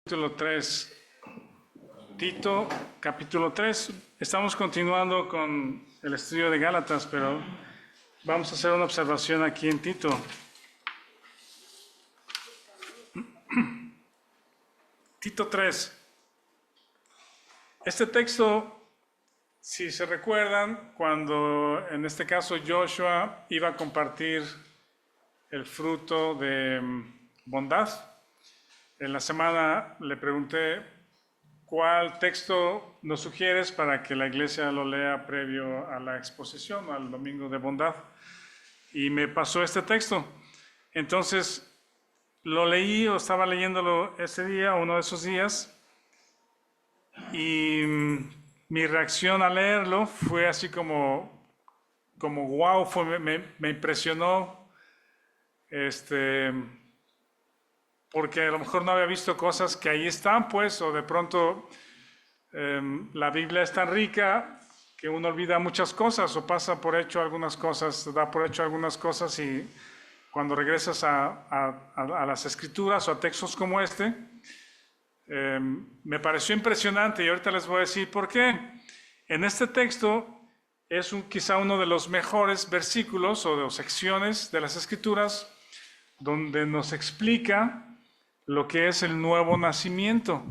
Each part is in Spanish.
Capítulo 3. Tito, capítulo 3. Estamos continuando con el estudio de Gálatas, pero vamos a hacer una observación aquí en Tito. Tito 3. Este texto, si se recuerdan, cuando en este caso Joshua iba a compartir el fruto de bondad, en la semana le pregunté cuál texto nos sugieres para que la iglesia lo lea previo a la exposición, al domingo de bondad. Y me pasó este texto. Entonces lo leí o estaba leyéndolo ese día, uno de esos días, y mi reacción al leerlo fue así como wow, me impresionó, porque a lo mejor no había visto cosas que ahí están, pues, o de pronto la Biblia es tan rica que uno olvida muchas cosas o pasa por hecho algunas cosas, da por hecho algunas cosas, y cuando regresas a las escrituras o a textos como este, me pareció impresionante, y ahorita les voy a decir por qué. En este texto es quizá uno de los mejores versículos o secciones de las escrituras donde nos explica lo que es el nuevo nacimiento.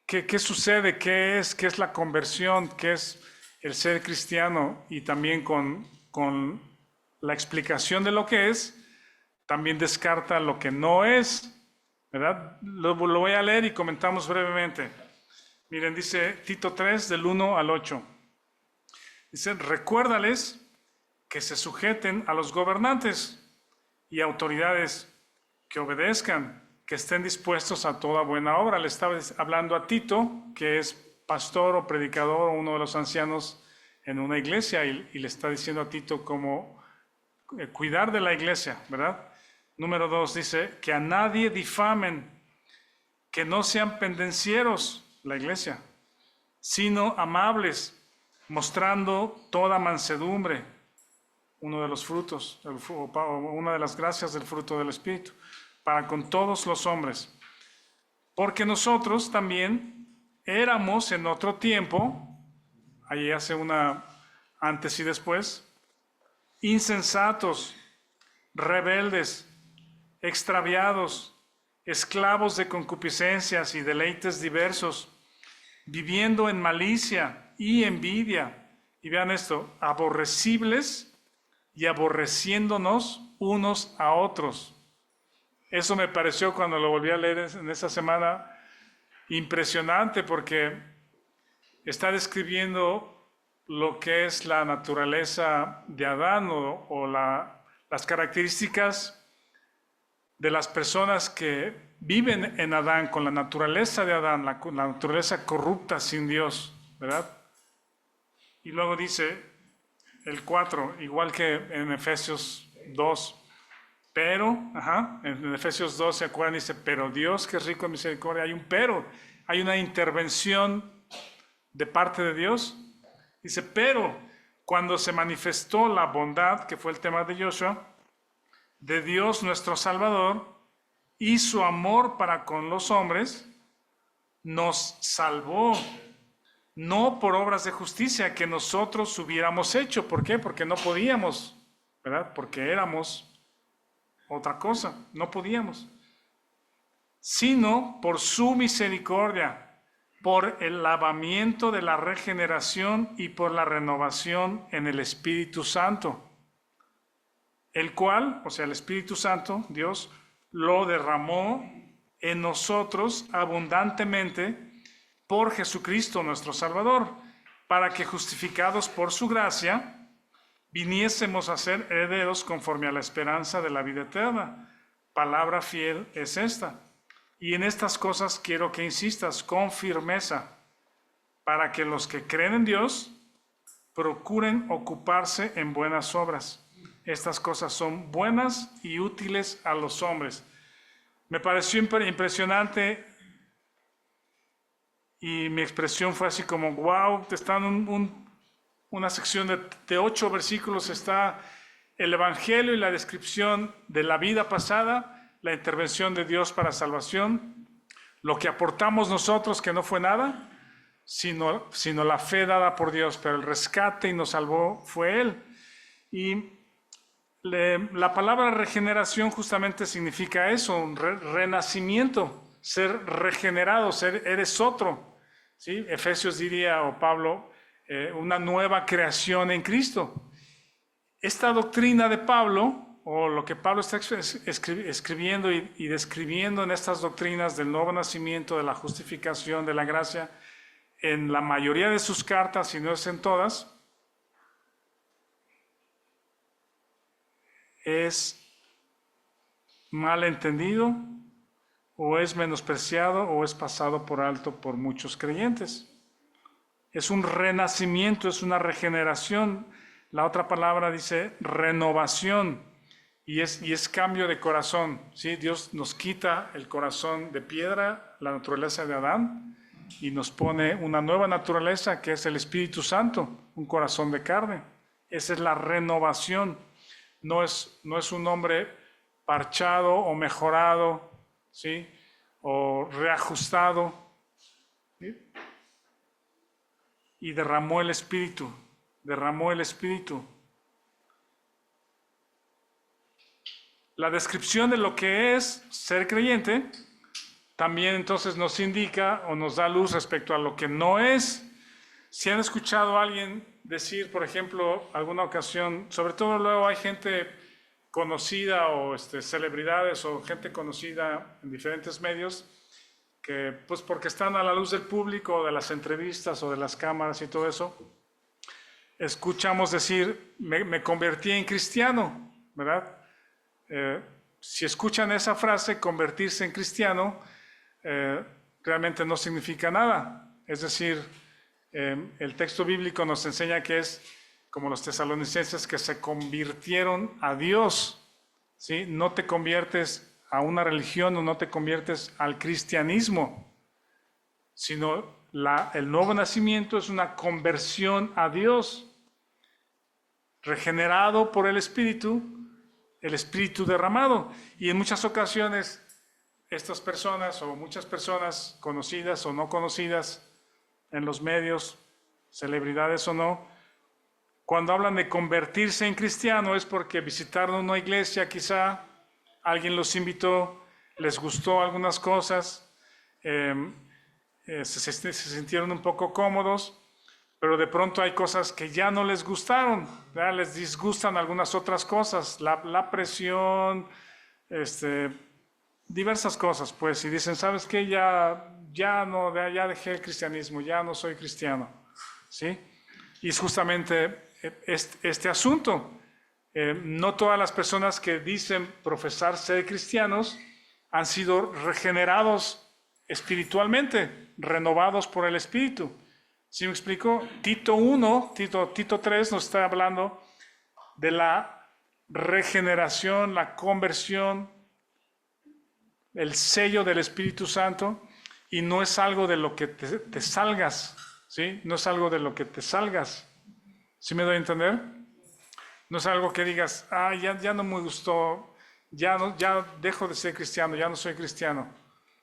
¿Qué sucede? ¿Qué es la conversión? ¿Qué es el ser cristiano? Y también con la explicación de lo que es, también descarta lo que no es, ¿verdad? Lo voy a leer y comentamos brevemente. Miren, dice Tito 3, del 1 al 8. Dice: recuérdales que se sujeten a los gobernantes y autoridades, que obedezcan, que estén dispuestos a toda buena obra. Le estaba hablando a Tito, que es pastor o predicador o uno de los ancianos en una iglesia, y le está diciendo a Tito cómo cuidar de la iglesia, ¿verdad? Número 2 dice: que a nadie difamen, que no sean pendencieros, la iglesia, sino amables, mostrando toda mansedumbre. Uno de los frutos, una de las gracias del fruto del Espíritu, para con todos los hombres. Porque nosotros también éramos en otro tiempo, ahí hace una antes y después, insensatos, rebeldes, extraviados, esclavos de concupiscencias y deleites diversos, viviendo en malicia y envidia. Y vean esto: aborrecibles y aborreciéndonos unos a otros. Eso me pareció, cuando lo volví a leer en esa semana, impresionante, porque está describiendo lo que es la naturaleza de Adán o las características de las personas que viven en Adán, con la naturaleza de Adán, la naturaleza corrupta sin Dios, ¿verdad? Y luego dice el 4, igual que en Efesios 2, pero, en Efesios 2 se acuerdan, dice: pero Dios, que es rico en misericordia. Hay un pero, hay una intervención de parte de Dios. Dice: pero cuando se manifestó la bondad, que fue el tema de Joshua, de Dios nuestro Salvador, y su amor para con los hombres, nos salvó, no por obras de justicia que nosotros hubiéramos hecho. ¿Por qué? Porque no podíamos, ¿verdad? Porque éramos otra cosa, no podíamos. Sino por su misericordia, por el lavamiento de la regeneración y por la renovación en el Espíritu Santo, el cual, o sea, el Espíritu Santo, Dios, lo derramó en nosotros abundantemente por Jesucristo nuestro Salvador, para que, justificados por su gracia, viniésemos a ser herederos conforme a la esperanza de la vida eterna. Palabra fiel es esta. Y en estas cosas quiero que insistas con firmeza, para que los que creen en Dios procuren ocuparse en buenas obras. Estas cosas son buenas y útiles a los hombres. Me pareció impresionante, y mi expresión fue así como wow. Está en una sección de 8 versículos, está el Evangelio y la descripción de la vida pasada, la intervención de Dios para salvación, lo que aportamos nosotros, que no fue nada, sino la fe dada por Dios, pero el rescate y nos salvó fue Él. Y la palabra regeneración justamente significa eso, un renacimiento, ser regenerado, eres otro. ¿Sí? Efesios diría, o Pablo, una nueva creación en Cristo. Esta doctrina de Pablo, o lo que Pablo está escribiendo y describiendo en estas doctrinas del nuevo nacimiento, de la justificación, de la gracia, en la mayoría de sus cartas, si no es en todas, es mal entendido, o es menospreciado, o es pasado por alto por muchos creyentes. Es un renacimiento, es una regeneración. La otra palabra dice renovación, y es cambio de corazón. ¿Sí? Dios nos quita el corazón de piedra, la naturaleza de Adán, y nos pone una nueva naturaleza que es el Espíritu Santo, un corazón de carne. Esa es la renovación. No es un hombre parchado o mejorado, ¿sí? O reajustado. ¿Sí? Y derramó el Espíritu. La descripción de lo que es ser creyente también entonces nos indica o nos da luz respecto a lo que no es. Si han escuchado a alguien decir, por ejemplo, alguna ocasión, sobre todo luego hay gente conocida o celebridades o gente conocida en diferentes medios, que pues porque están a la luz del público, de las entrevistas o de las cámaras y todo eso, escuchamos decir, me convertí en cristiano, ¿verdad? Si escuchan esa frase, convertirse en cristiano, realmente no significa nada. Es decir, el texto bíblico nos enseña que es como los tesalonicenses que se convirtieron a Dios. ¿Sí? No te conviertes a una religión o no te conviertes al cristianismo, sino el nuevo nacimiento es una conversión a Dios, regenerado por el Espíritu derramado. Y en muchas ocasiones estas personas o muchas personas conocidas o no conocidas en los medios, celebridades o no, cuando hablan de convertirse en cristiano es porque visitaron una iglesia, quizá alguien los invitó, les gustó algunas cosas, se sintieron un poco cómodos, pero de pronto hay cosas que ya no les gustaron, ¿verdad? Les disgustan algunas otras cosas, la presión, diversas cosas, pues, y dicen, ¿sabes qué? Ya dejé el cristianismo, ya no soy cristiano, ¿sí? Y es justamente este asunto. No todas las personas que dicen profesar ser cristianos han sido regenerados espiritualmente, renovados por el Espíritu. ¿Sí me explico? Tito 3 nos está hablando de la regeneración, la conversión, el sello del Espíritu Santo, y no es algo de lo que te salgas, ¿sí? No es algo de lo que te salgas. ¿Sí me doy a entender? No es algo que digas, ya no me gustó, ya dejo de ser cristiano, ya no soy cristiano.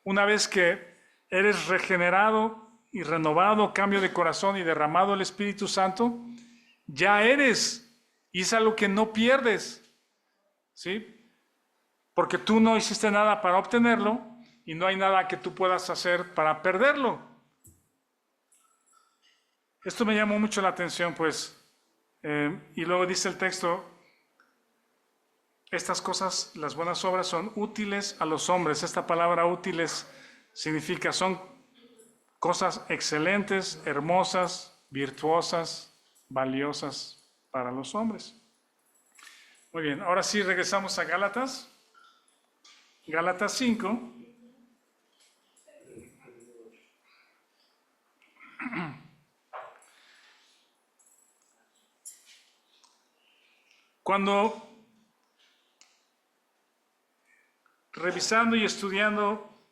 Una vez que eres regenerado y renovado, cambio de corazón y derramado el Espíritu Santo, ya eres, y es algo que no pierdes, ¿sí? Porque tú no hiciste nada para obtenerlo y no hay nada que tú puedas hacer para perderlo. Esto me llamó mucho la atención, pues, y luego dice el texto, estas cosas, las buenas obras son útiles a los hombres. Esta palabra útiles significa, son cosas excelentes, hermosas, virtuosas, valiosas para los hombres. Muy bien, ahora sí regresamos a Gálatas. Gálatas 5. Cuando revisando y estudiando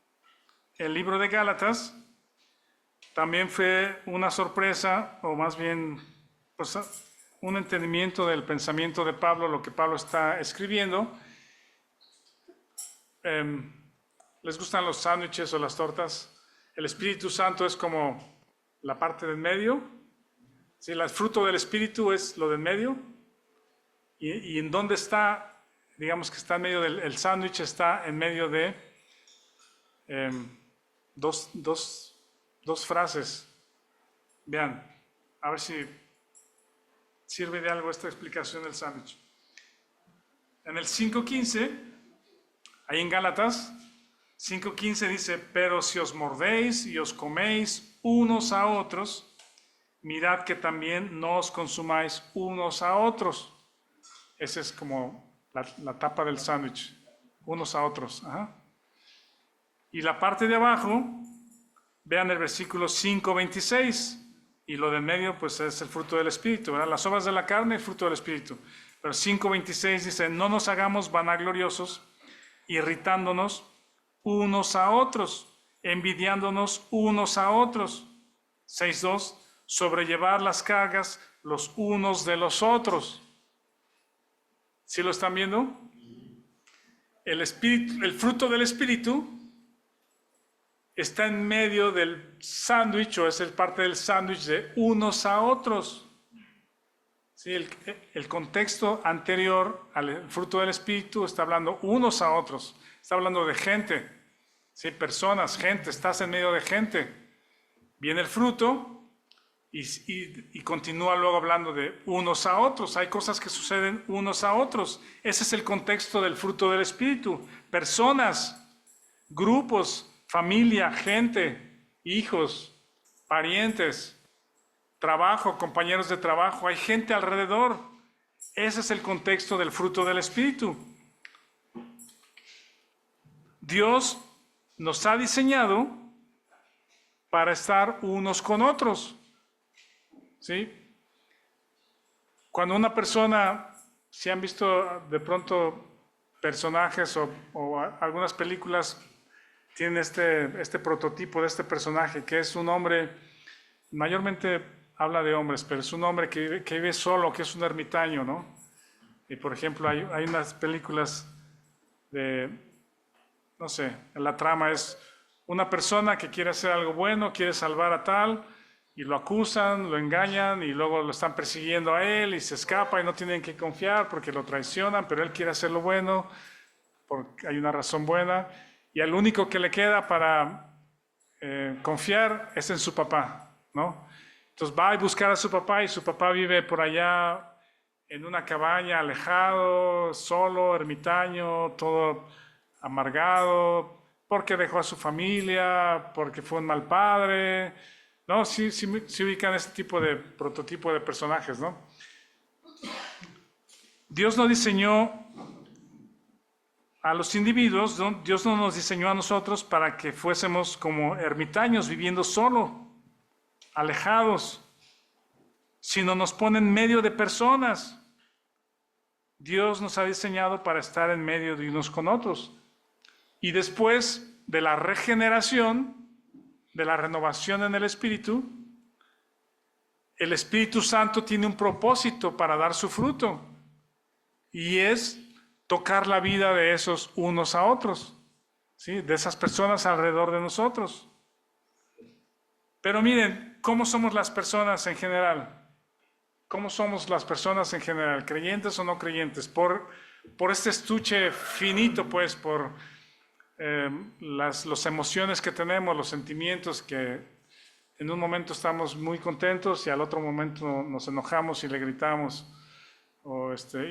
el libro de Gálatas, también fue una sorpresa, o más bien pues, un entendimiento del pensamiento de Pablo, lo que Pablo está escribiendo. ¿Les gustan los sándwiches o las tortas? El Espíritu Santo es como la parte del medio. ¿Sí? El fruto del Espíritu es lo del medio. ¿Y en dónde está? Digamos que está en medio del sándwich, está en medio de dos frases. Vean, a ver si sirve de algo esta explicación del sándwich. En el 5.15, ahí en Gálatas, 5.15 dice, pero si os mordéis y os coméis unos a otros, mirad que también no os consumáis unos a otros. Esa es como la tapa del sándwich, unos a otros. Ajá. Y la parte de abajo, vean el versículo 5.26, y lo del medio pues es el fruto del Espíritu, ¿verdad? Las obras de la carne, el fruto del Espíritu. Pero 5.26 dice, no nos hagamos vanagloriosos, irritándonos unos a otros, envidiándonos unos a otros. 6.2, sobrellevar las cargas los unos de los otros. ¿Sí lo están viendo? El espíritu, el fruto del Espíritu está en medio del sándwich, o es el parte del sándwich de unos a otros. Sí, el contexto anterior al fruto del Espíritu está hablando unos a otros, está hablando de gente, ¿sí? Personas, gente, estás en medio de gente. Viene el fruto y continúa luego hablando de unos a otros. Hay cosas que suceden unos a otros. Ese es el contexto del fruto del Espíritu. Personas, grupos, familia, gente, hijos, parientes, trabajo, compañeros de trabajo, hay gente alrededor. Ese es el contexto del fruto del Espíritu. Dios nos ha diseñado para estar unos con otros. ¿Sí? Cuando una persona, si han visto de pronto personajes o algunas películas, tienen este prototipo de este personaje, que es un hombre, mayormente habla de hombres, pero es un hombre que vive solo, que es un ermitaño, ¿no? Y por ejemplo, hay unas películas de, no sé, la trama es una persona que quiere hacer algo bueno, quiere salvar a tal, y lo acusan, lo engañan, y luego lo están persiguiendo a él, y se escapa, y no tienen que confiar porque lo traicionan, pero él quiere hacer lo bueno, porque hay una razón buena, y al único que le queda para confiar es en su papá, ¿no? Entonces va a buscar a su papá, y su papá vive por allá en una cabaña, alejado, solo, ermitaño, todo amargado, porque dejó a su familia, porque fue un mal padre, ¿no? Sí ubican este tipo de prototipo de personajes, ¿no? Dios no diseñó a los individuos, ¿no? Dios no nos diseñó a nosotros para que fuésemos como ermitaños viviendo solo, alejados, sino nos pone en medio de personas. Dios nos ha diseñado para estar en medio de unos con otros. Y después de la regeneración, de la renovación en el Espíritu Santo tiene un propósito para dar su fruto, y es tocar la vida de esos unos a otros, ¿sí? De esas personas alrededor de nosotros. Pero miren, ¿cómo somos las personas en general? ¿Cómo somos las personas en general? ¿Creyentes o no creyentes? Por este estuche finito, pues, por las emociones que tenemos, los sentimientos, que en un momento estamos muy contentos y al otro momento nos enojamos y le gritamos.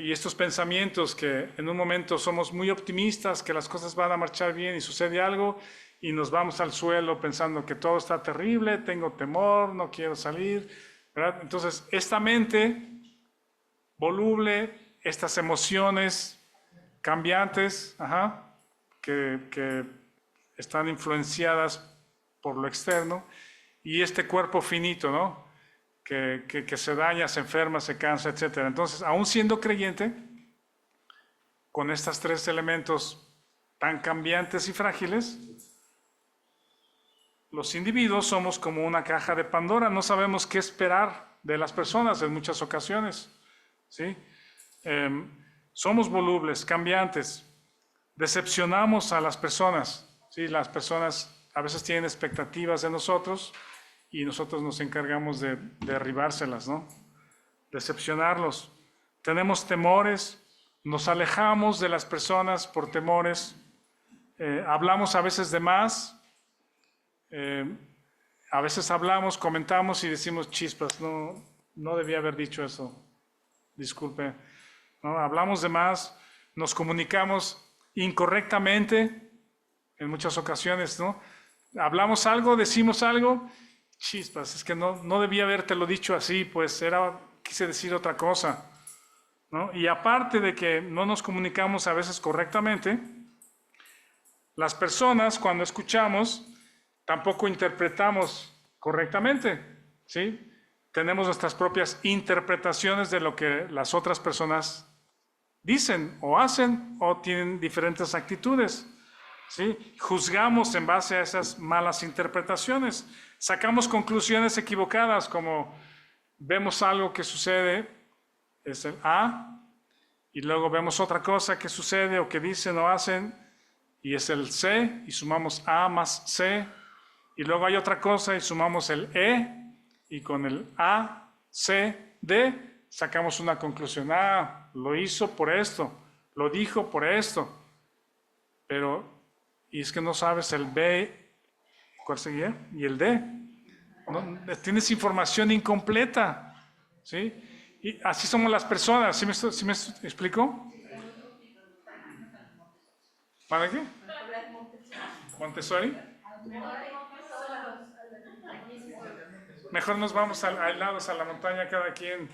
Y estos pensamientos que en un momento somos muy optimistas, que las cosas van a marchar bien y sucede algo, y nos vamos al suelo pensando que todo está terrible, tengo temor, no quiero salir, ¿verdad? Entonces, esta mente voluble, estas emociones cambiantes, que están influenciadas por lo externo, y este cuerpo finito, ¿no? Que se daña, se enferma, se cansa, etc. Entonces, aún siendo creyente, con estos tres elementos tan cambiantes y frágiles, los individuos somos como una caja de Pandora, no sabemos qué esperar de las personas en muchas ocasiones, ¿sí? Somos volubles, cambiantes, decepcionamos a las personas, ¿sí? Las personas a veces tienen expectativas de nosotros y nosotros nos encargamos de derribárselas, ¿no? Decepcionarlos. Tenemos temores, nos alejamos de las personas por temores, hablamos a veces de más, a veces hablamos, comentamos y decimos chispas, no debía haber dicho eso, disculpe, ¿no? Hablamos de más, nos comunicamos incorrectamente en muchas ocasiones, ¿no? Hablamos algo, decimos algo, chispas, es que no debía habértelo dicho así, pues quise decir otra cosa, ¿no? Y aparte de que no nos comunicamos a veces correctamente, las personas cuando escuchamos tampoco interpretamos correctamente, ¿sí? Tenemos nuestras propias interpretaciones de lo que las otras personas dicen o hacen o tienen diferentes actitudes, ¿sí? Juzgamos en base a esas malas interpretaciones, sacamos conclusiones equivocadas, como vemos algo que sucede, es el A, y luego vemos otra cosa que sucede o que dicen o hacen, y es el C, y sumamos A más C, y luego hay otra cosa y sumamos el E, y con el A, C, D, sacamos una conclusión. Lo hizo por esto, lo dijo por esto, pero, y es que no sabes el B, ¿cuál seguía? Y el D. No, tienes información incompleta, ¿sí? Y así somos las personas, ¿sí me explico? ¿Para qué? Montessori. Mejor nos vamos aislados a la montaña cada quien.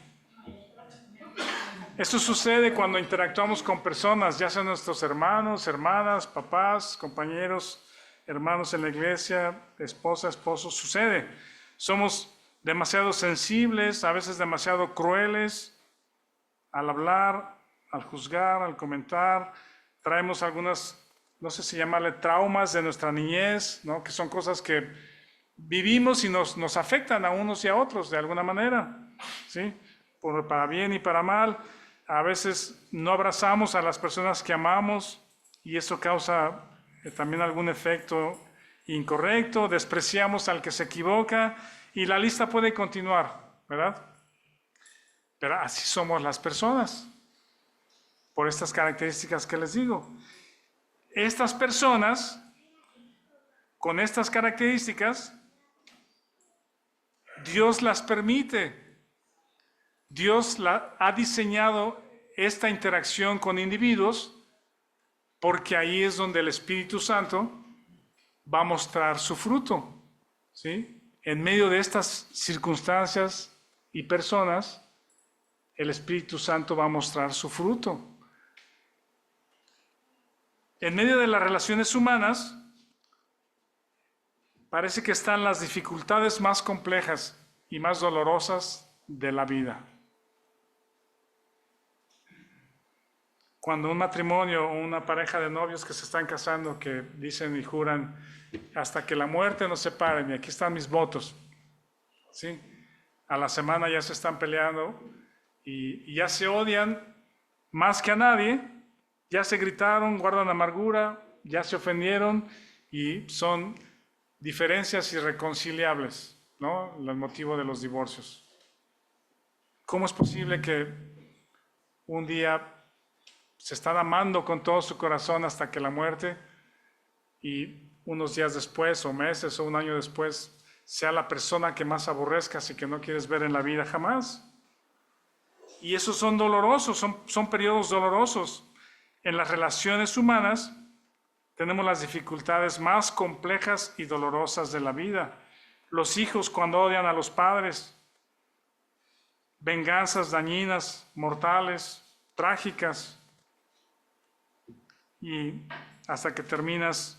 Esto sucede cuando interactuamos con personas, ya sean nuestros hermanos, hermanas, papás, compañeros, hermanos en la iglesia, esposa, esposos, sucede. Somos demasiado sensibles, a veces demasiado crueles al hablar, al juzgar, al comentar. Traemos algunas, no sé si llamarle traumas de nuestra niñez, ¿no? Que son cosas que vivimos y nos afectan a unos y a otros de alguna manera, ¿sí? Para bien y para mal. A veces no abrazamos a las personas que amamos y eso causa también algún efecto incorrecto, despreciamos al que se equivoca y la lista puede continuar, ¿verdad? Pero así somos las personas, por estas características que les digo. Estas personas, con estas características, Dios las permite. Dios ha diseñado esta interacción con individuos porque ahí es donde el Espíritu Santo va a mostrar su fruto, ¿sí? En medio de estas circunstancias y personas, el Espíritu Santo va a mostrar su fruto. En medio de las relaciones humanas, parece que están las dificultades más complejas y más dolorosas de la vida. Cuando un matrimonio o una pareja de novios que se están casando, que dicen y juran, hasta que la muerte nos separe, y aquí están mis votos, ¿sí? A la semana ya se están peleando y ya se odian más que a nadie, ya se gritaron, guardan amargura, ya se ofendieron y son diferencias irreconciliables, ¿no? El motivo de los divorcios. ¿Cómo es posible que un día se están amando con todo su corazón hasta que la muerte y unos días después o meses o un año después sea la persona que más aborrezcas y que no quieres ver en la vida jamás? Y esos son dolorosos, son periodos dolorosos. En las relaciones humanas tenemos las dificultades más complejas y dolorosas de la vida. Los hijos cuando odian a los padres, venganzas dañinas, mortales, trágicas, y hasta que terminas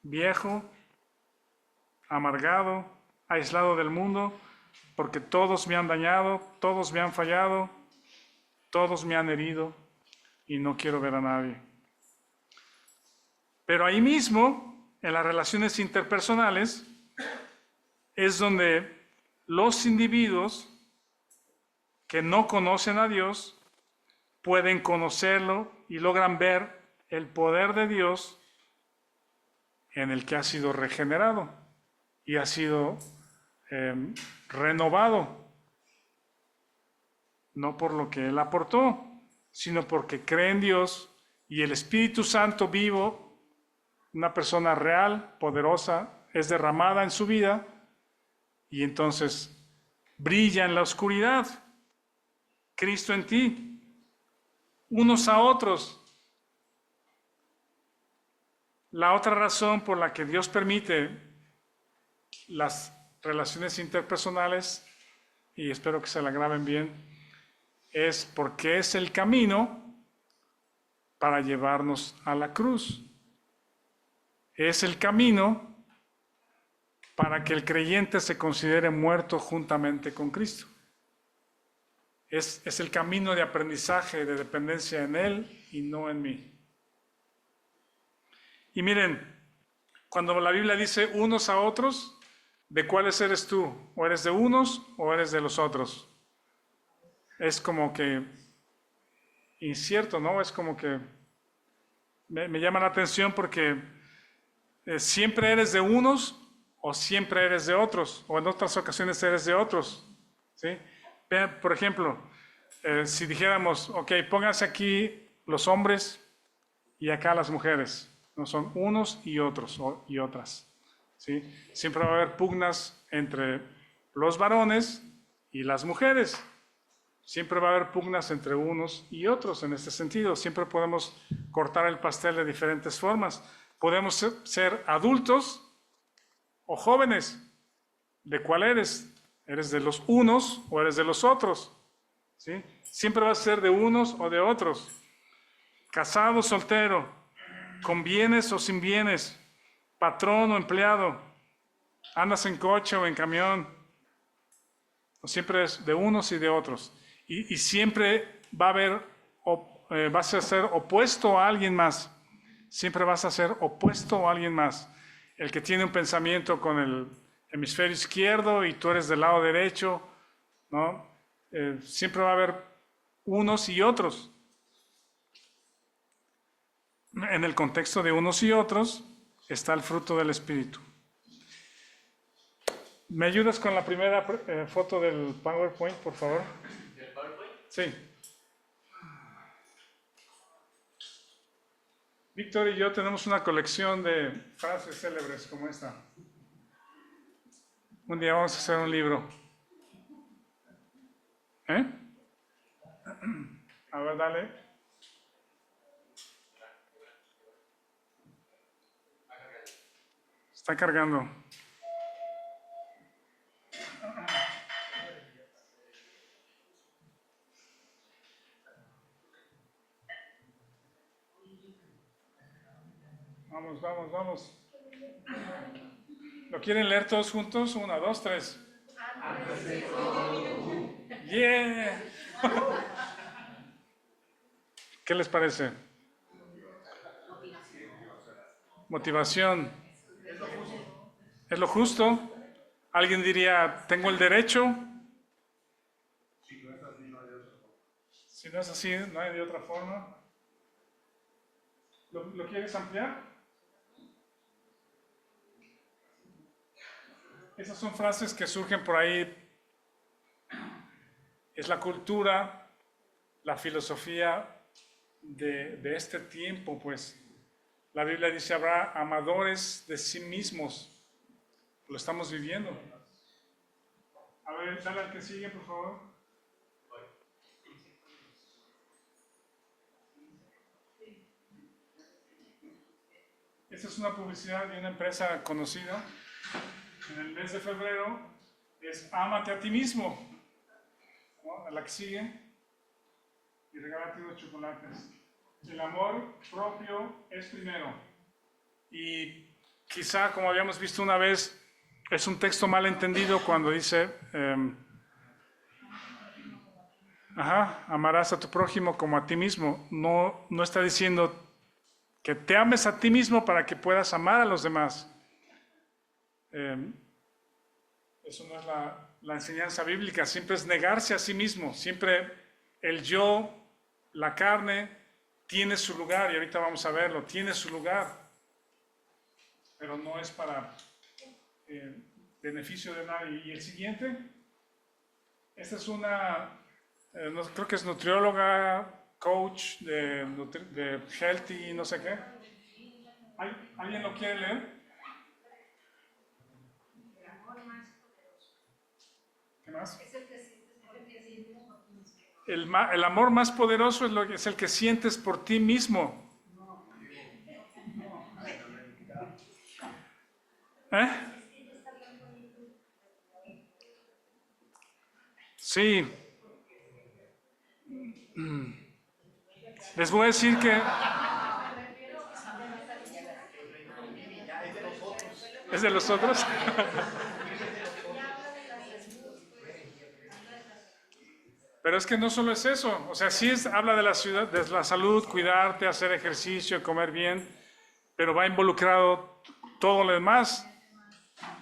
viejo, amargado, aislado del mundo, porque todos me han dañado, todos me han fallado, todos me han herido y no quiero ver a nadie. Pero ahí mismo, en las relaciones interpersonales, es donde los individuos que no conocen a Dios pueden conocerlo y logran ver el poder de Dios en el que ha sido regenerado y ha sido renovado, no por lo que él aportó, sino porque cree en Dios y el Espíritu Santo vivo, una persona real, poderosa, es derramada en su vida y entonces brilla en la oscuridad. Cristo en ti, unos a otros. La otra razón por la que Dios permite las relaciones interpersonales, y espero que se la graben bien, es porque es el camino para llevarnos a la cruz. Es el camino para que el creyente se considere muerto juntamente con Cristo. Es el camino de aprendizaje, de dependencia en Él y no en mí. Y miren, cuando la Biblia dice unos a otros, ¿de cuáles eres tú? ¿O eres de unos o eres de los otros? Es como que incierto, ¿no? Es como que me llama la atención porque siempre eres de unos o siempre eres de otros, o en otras ocasiones eres de otros, ¿sí? Por ejemplo, si dijéramos, ok, pónganse aquí los hombres y acá las mujeres. No son unos y otros y otras. ¿Sí? Siempre va a haber pugnas entre los varones y las mujeres. Siempre va a haber pugnas entre unos y otros en este sentido. Siempre podemos cortar el pastel de diferentes formas. Podemos ser adultos o jóvenes. ¿De cuál eres? ¿Eres de los unos o eres de los otros? ¿Sí? Siempre vas a ser de unos o de otros. Casado, soltero, con bienes o sin bienes, patrón o empleado, andas en coche o en camión, o siempre es de unos y de otros. Y siempre va a haber, vas a ser opuesto a alguien más. Siempre vas a ser opuesto a alguien más. El que tiene un pensamiento con el hemisferio izquierdo y tú eres del lado derecho, ¿no? Siempre va a haber unos y otros. En el contexto de unos y otros está el fruto del Espíritu. ¿Me ayudas con la primera foto del PowerPoint, por favor? ¿El PowerPoint? Sí. Víctor y yo tenemos una colección de frases célebres como esta. Un día vamos a hacer un libro. ¿Eh? A ver, dale. Está cargando. Vamos, vamos, vamos. ¿Lo quieren leer todos juntos? 1, 2, 3. ¡Yeah! ¿Qué les parece? Motivación. ¿Es lo justo? Alguien diría, ¿tengo el derecho? Si no es así, no hay de otra forma. ¿Lo quieres ampliar? Esas son frases que surgen por ahí. Es la cultura, la filosofía de este tiempo, pues. La Biblia dice, habrá amadores de sí mismos. Lo estamos viviendo. A ver, dale al que sigue, por favor. Esta es una publicidad de una empresa conocida. En el mes de febrero es ámate a ti mismo. ¿No? A la que sigue. Y regálate unos chocolates. El amor propio es primero. Y quizá, como habíamos visto una vez, es un texto mal entendido cuando dice, amarás a tu prójimo como a ti mismo. No está diciendo que te ames a ti mismo para que puedas amar a los demás. Eso no es la enseñanza bíblica. Siempre es negarse a sí mismo. Siempre el yo, la carne, tiene su lugar, y ahorita vamos a verlo, tiene su lugar. pero no es para beneficio de nadie. Y el siguiente, esta es una, creo que es nutrióloga, coach de healthy, no sé qué. ¿Alguien lo quiere leer? ¿Qué más? El amor más poderoso es el que sientes por ti mismo. ¿Eh? Sí. Les voy a decir que es de los otros. Pero es que no solo es eso, o sea, sí habla de la ciudad, de la salud, cuidarte, hacer ejercicio, comer bien, pero va involucrado todo lo demás.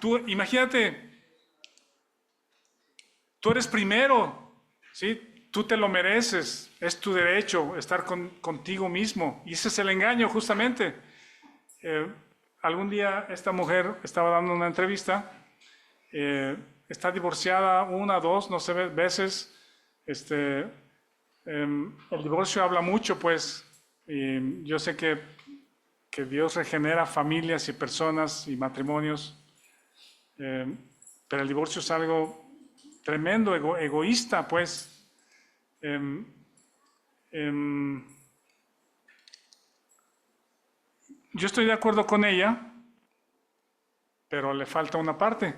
Tú, imagínate, tú eres primero, ¿sí? Tú te lo mereces, es tu derecho estar contigo mismo. Y ese es el engaño, justamente. Algún día esta mujer estaba dando una entrevista, está divorciada 1, 2, no sé, veces. El divorcio habla mucho, pues, y yo sé que Dios regenera familias y personas y matrimonios, pero el divorcio es algo tremendo, egoísta, pues. Yo estoy de acuerdo con ella, pero le falta una parte.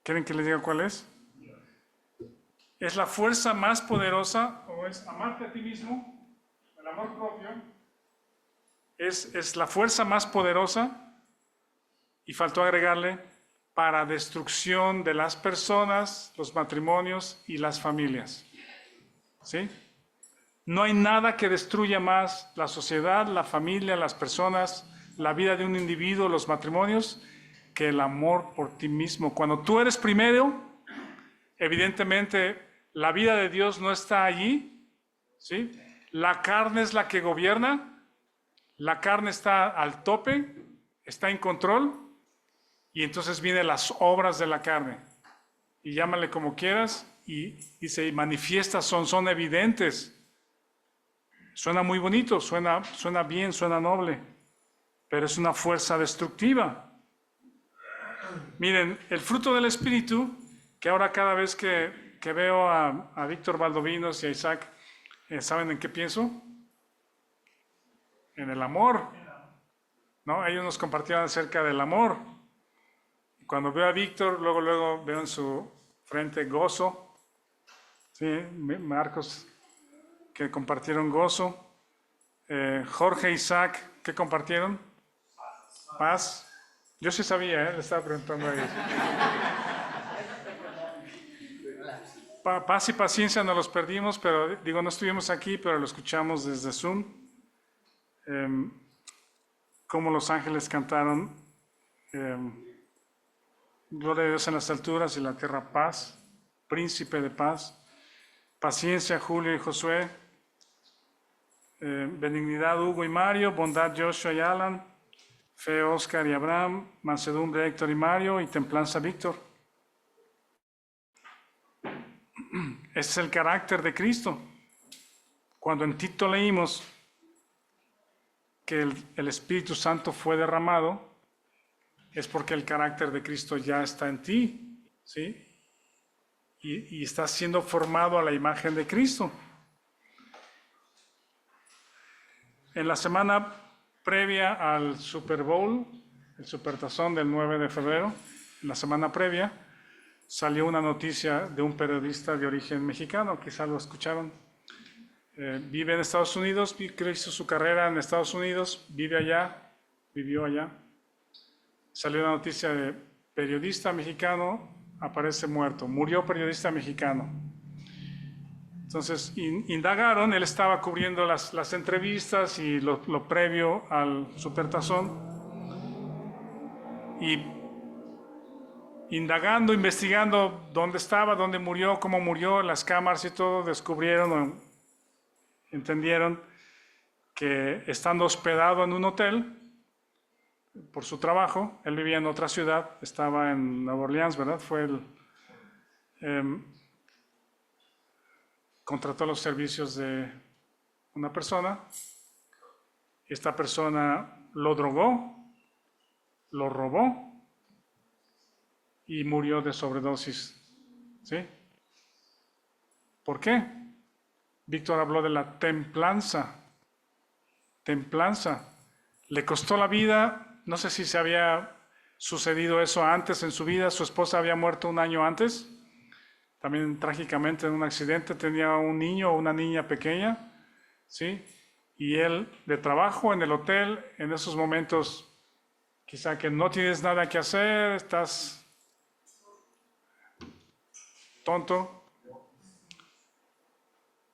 ¿Quieren que les diga cuál es? Es la fuerza más poderosa, o es amarte a ti mismo, el amor propio, es la fuerza más poderosa, y faltó agregarle, para destrucción de las personas, los matrimonios y las familias. ¿Sí? No hay nada que destruya más la sociedad, la familia, las personas, la vida de un individuo, los matrimonios, que el amor por ti mismo. Cuando tú eres primero, evidentemente la vida de Dios no está allí, ¿sí? La carne es la que gobierna, la carne está al tope, está en control, y entonces vienen las obras de la carne, y llámale como quieras, y se manifiesta, son evidentes. Suena muy bonito, suena bien, suena noble, pero es una fuerza destructiva. Miren, el fruto del Espíritu, que ahora cada vez que veo a Víctor Valdovinos y a Isaac, ¿saben en qué pienso? En el amor, ¿no? Ellos nos compartieron acerca del amor. Cuando veo a Víctor, luego veo en su frente gozo, ¿sí? Marcos, que compartieron gozo. Jorge, Isaac, ¿qué compartieron? Paz. Yo sí sabía, le estaba preguntando a ellos. Paz y paciencia no los perdimos, pero digo, no estuvimos aquí, pero lo escuchamos desde Zoom. Cómo los ángeles cantaron gloria a Dios en las alturas y la tierra paz, príncipe de paz. Paciencia, Julio y Josué. Benignidad, Hugo y Mario. Bondad, Joshua y Alan. Fe, Oscar y Abraham. Mansedumbre, Héctor y Mario. Y templanza, Víctor. Ese es el carácter de Cristo. Cuando en Tito leímos que el Espíritu Santo fue derramado, es porque el carácter de Cristo ya está en ti, ¿sí? Y estás siendo formado a la imagen de Cristo. En la semana previa al Super Bowl, el Supertazón del 9 de febrero, en la semana previa, salió una noticia de un periodista de origen mexicano, quizás lo escucharon. Vive en Estados Unidos, creo que hizo su carrera en Estados Unidos, vivió allá. Salió una noticia de periodista mexicano, aparece muerto, murió periodista mexicano. Entonces indagaron, él estaba cubriendo las entrevistas y lo previo al Supertazón, y indagando, investigando dónde estaba, dónde murió, cómo murió, las cámaras y todo, descubrieron, entendieron que estando hospedado en un hotel, por su trabajo. Él vivía en otra ciudad, estaba en Nueva Orleans, ¿verdad? Contrató los servicios de una persona. Esta persona lo drogó, lo robó y murió de sobredosis. ¿Sí? ¿Por qué? Víctor habló de la templanza. Templanza. Le costó la vida. No sé si se había sucedido eso antes en su vida. Su esposa había muerto un año antes. También trágicamente en un accidente. Tenía un niño o una niña pequeña. ¿Sí? Y él de trabajo en el hotel, en esos momentos, quizá que no tienes nada que hacer, estás tonto.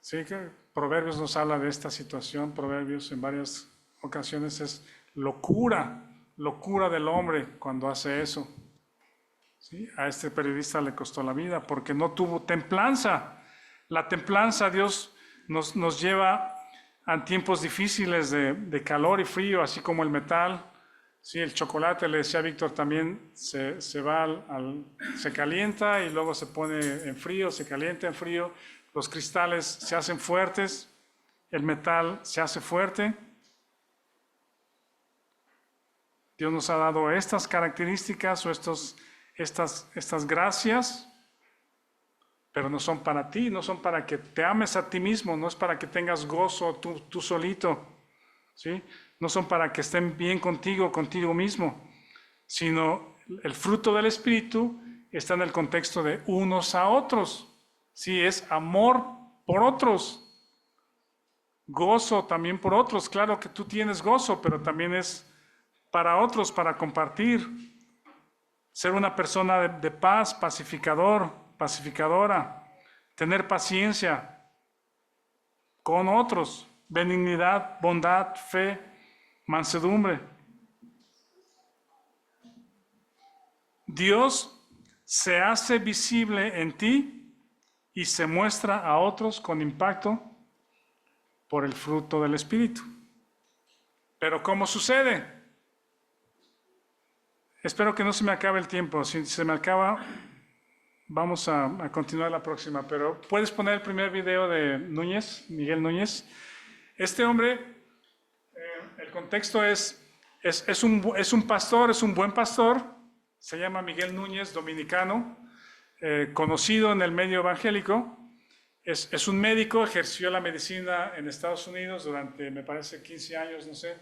Sí, que Proverbios nos habla de esta situación. Proverbios en varias ocasiones es locura del hombre cuando hace eso. ¿Sí? A este periodista le costó la vida porque no tuvo templanza. La templanza, Dios nos lleva a tiempos difíciles de calor y frío, así como el metal. Sí, el chocolate, le decía a Víctor, también se calienta y luego se pone en frío, se calienta en frío. Los cristales se hacen fuertes, el metal se hace fuerte. Dios nos ha dado estas características o estas gracias, pero no son para ti, no son para que te ames a ti mismo, no es para que tengas gozo tú solito, ¿sí? No son para que estén bien contigo mismo, sino el fruto del Espíritu está en el contexto de unos a otros. Sí, es amor por otros, gozo también por otros. Claro que tú tienes gozo, pero también es para otros, para compartir. Ser una persona de paz, pacificadora, tener paciencia con otros, benignidad, bondad, fe, mansedumbre. Dios se hace visible en ti y se muestra a otros con impacto por el fruto del Espíritu. Pero ¿cómo sucede? Espero que no se me acabe el tiempo. Si se me acaba, vamos a continuar la próxima. Pero puedes poner el primer video de Miguel Núñez. Este hombre, el contexto es un pastor, es un buen pastor. Se llama Miguel Núñez, dominicano. Conocido en el medio evangélico, es un médico, ejerció la medicina en Estados Unidos durante, me parece, 15 años, no sé.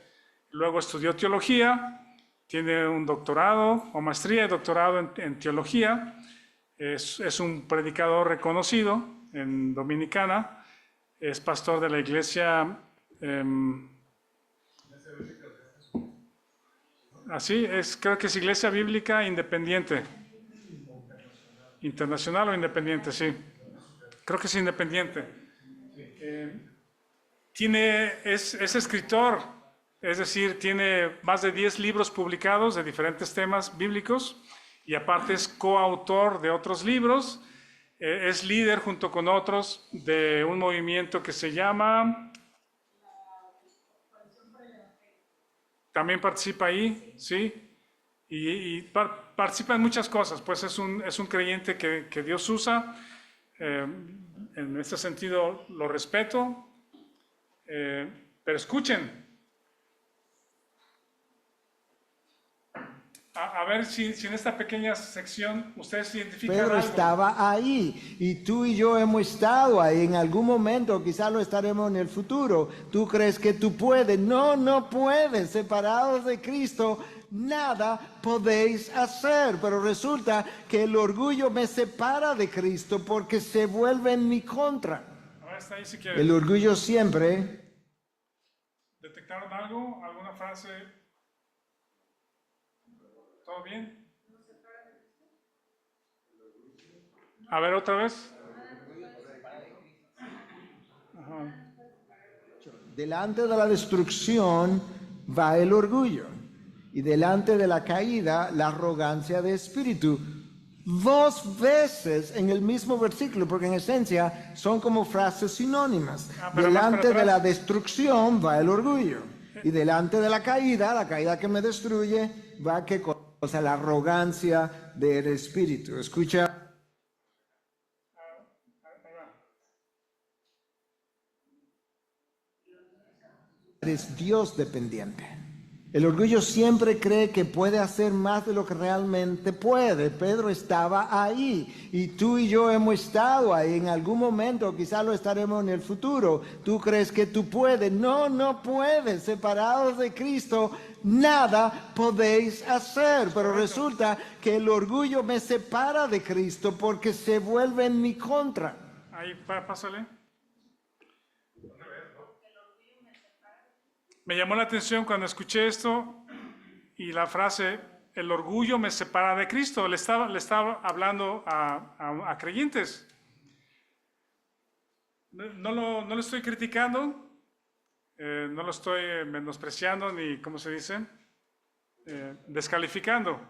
Luego estudió teología, tiene un doctorado o maestría y doctorado en teología. Es un predicador reconocido en Dominicana. Es pastor de la iglesia. Creo que es Iglesia Bíblica Independiente. Internacional o independiente, sí. Creo que es independiente. Es escritor, es decir, tiene más de 10 libros publicados de diferentes temas bíblicos y aparte es coautor de otros libros. Es líder junto con otros de un movimiento que se llama... También participa ahí, ¿sí? Y participa en muchas cosas, pues es un creyente que Dios usa. En este sentido lo respeto, pero escuchen. A ver si en esta pequeña sección ustedes identifican Pedro algo. estaba ahí y tú y yo hemos estado ahí en algún momento, quizás lo estaremos en el futuro. ¿Tú crees que tú puedes? No, no puedes. Separados de Cristo, nada podéis hacer. Pero resulta que el orgullo me separa de Cristo porque se vuelve en mi contra. A ver, está ahí si quieren. El orgullo siempre... ¿Detectaron algo? ¿Alguna frase? ¿Todo bien? A ver, otra vez. Ajá. Delante de la destrucción va el orgullo y delante de la caída la arrogancia de espíritu. 2 veces en el mismo versículo, porque en esencia son como frases sinónimas. Pero Delante de la destrucción va el orgullo. Y delante de la caída que me destruye, va qué cosa, la arrogancia del espíritu. Escucha. Es Dios dependiente. El orgullo siempre cree que puede hacer más de lo que realmente puede. Pedro estaba ahí y tú y yo hemos estado ahí en algún momento, quizás lo estaremos en el futuro. Tú crees que tú puedes. No, no puedes. Separados de Cristo, nada podéis hacer. Pero resulta que el orgullo me separa de Cristo porque se vuelve en mi contra. Ahí, pásale. Me llamó la atención cuando escuché esto y la frase, el orgullo me separa de Cristo. Le estaba hablando a creyentes. No lo estoy criticando, no lo estoy menospreciando ni, ¿cómo se dice? Descalificando.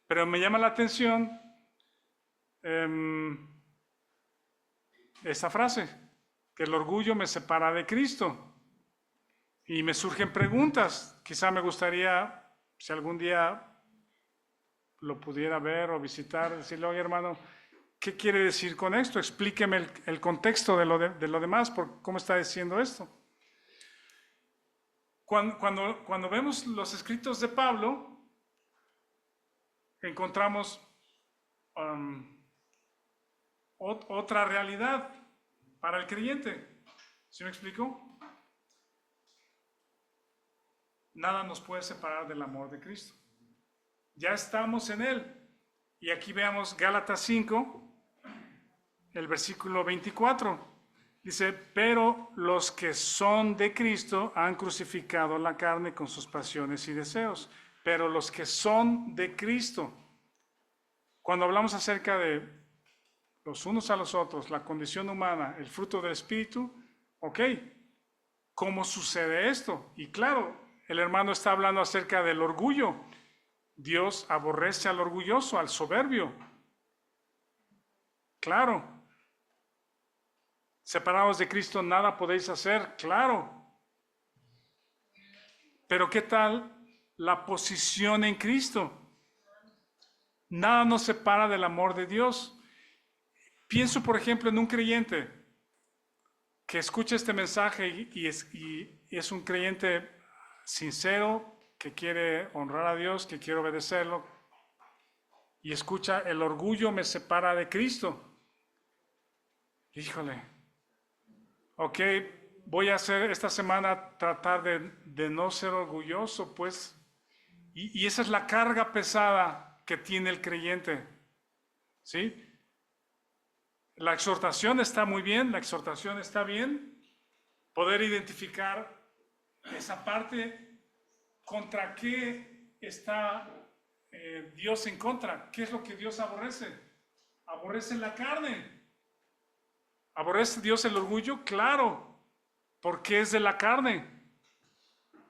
Pero me llama la atención esta frase, que el orgullo me separa de Cristo. Y me surgen preguntas. Quizá me gustaría, si algún día lo pudiera ver o visitar, decirle, oye hermano, ¿qué quiere decir con esto? Explíqueme el contexto de lo demás, ¿cómo está diciendo esto? Cuando vemos los escritos de Pablo, encontramos otra realidad para el creyente. ¿Sí me explico? Nada nos puede separar del amor de Cristo. Ya estamos en Él. Y aquí veamos Gálatas 5, el versículo 24. Dice, pero los que son de Cristo han crucificado la carne con sus pasiones y deseos. Pero los que son de Cristo. Cuando hablamos acerca de los unos a los otros, la condición humana, el fruto del Espíritu, ok, ¿cómo sucede esto? Y claro, el hermano está hablando acerca del orgullo. Dios aborrece al orgulloso, al soberbio. Claro. Separados de Cristo nada podéis hacer, claro. Pero ¿qué tal la posición en Cristo? Nada nos separa del amor de Dios. Pienso, por ejemplo, en un creyente que escucha este mensaje y es un creyente sincero, que quiere honrar a Dios, que quiere obedecerlo, y escucha, el orgullo me separa de Cristo. Híjole, ok, voy a hacer esta semana, tratar de no ser orgulloso, pues, y esa es la carga pesada que tiene el creyente, ¿sí? La exhortación está muy bien, la exhortación está bien, poder identificar esa parte. ¿Contra qué está Dios en contra? ¿Qué es lo que Dios aborrece? Aborrece la carne. ¿Aborrece Dios el orgullo? Claro, porque es de la carne.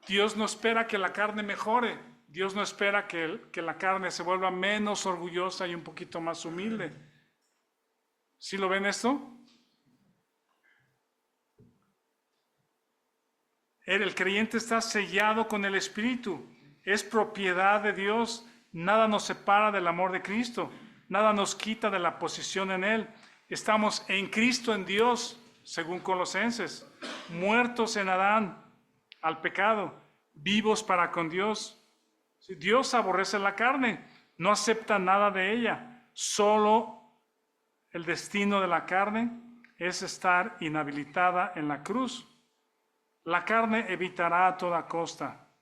Dios no espera que la carne mejore. Dios no espera que la carne se vuelva menos orgullosa y un poquito más humilde. ¿Sí lo ven esto? El creyente está sellado con el Espíritu, es propiedad de Dios, nada nos separa del amor de Cristo, nada nos quita de la posición en Él. Estamos en Cristo, en Dios, según Colosenses, muertos en Adán al pecado, vivos para con Dios. Dios aborrece la carne, no acepta nada de ella, solo el destino de la carne es estar inhabilitada en la cruz. La carne evitará a toda costa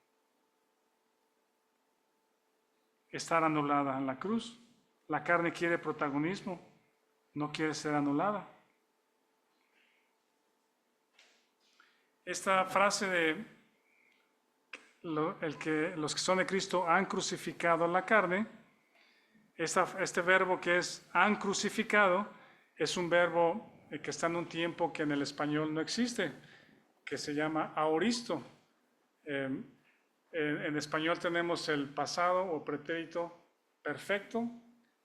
estar anulada en la cruz. La carne quiere protagonismo, no quiere ser anulada. Esta frase de los que son de Cristo han crucificado la carne, este verbo que es han crucificado, es un verbo que está en un tiempo que en el español no existe, que se llama aoristo. En español tenemos el pasado o pretérito perfecto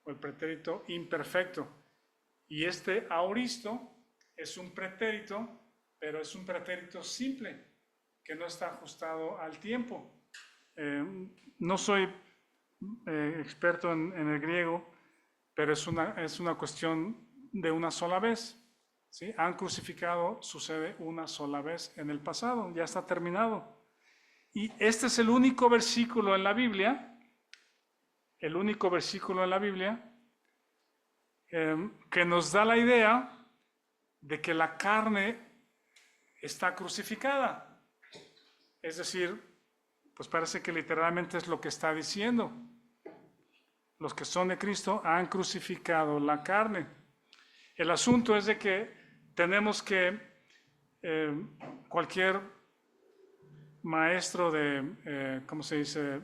o el pretérito imperfecto. Y aoristo es un pretérito, pero es un pretérito simple. que no está ajustado al tiempo. No soy experto en el griego, pero es una cuestión de una sola vez. ¿Sí? Han crucificado, sucede una sola vez en el pasado, ya está terminado. Y este es el único versículo en la Biblia, que nos da la idea de que la carne está crucificada. Es decir, pues parece que literalmente es lo que está diciendo. Los que son de Cristo han crucificado la carne. El asunto es de que tenemos que, cualquier maestro de, ¿cómo se dice?,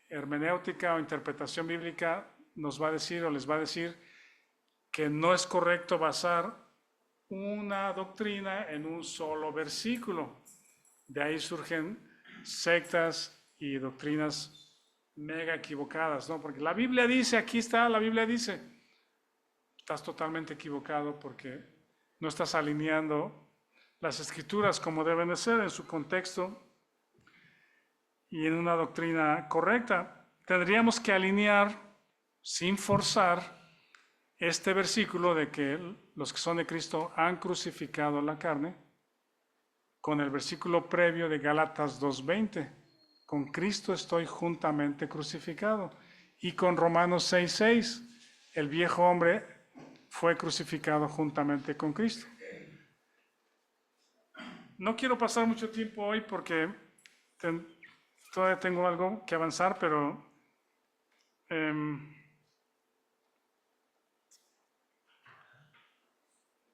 hermenéutica o interpretación bíblica nos va a decir o les va a decir que no es correcto basar una doctrina en un solo versículo. De ahí surgen sectas y doctrinas mega equivocadas, ¿no? Porque la Biblia dice, aquí está, la Biblia dice, estás totalmente equivocado porque no estás alineando las escrituras como deben de ser en su contexto y en una doctrina correcta. Tendríamos que alinear sin forzar este versículo de que los que son de Cristo han crucificado la carne con el versículo previo de Gálatas 2:20. Con Cristo estoy juntamente crucificado. Y con Romanos 6:6, el viejo hombre fue crucificado juntamente con Cristo. No quiero pasar mucho tiempo hoy porque todavía tengo algo que avanzar, pero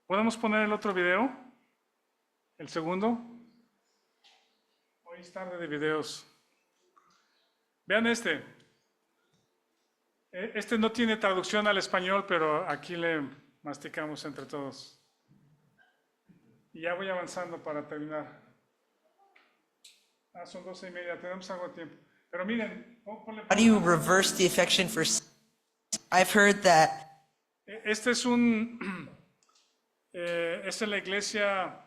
¿podemos poner el otro video? ¿El segundo? Hoy es tarde de videos. Vean este. Este no tiene traducción al español, pero aquí le masticamos entre todos. Y ya voy avanzando para terminar. Son 12:30, tenemos algo de tiempo. Pero miren, How do you reverse the affection for sin? I've heard that este es es en la iglesia,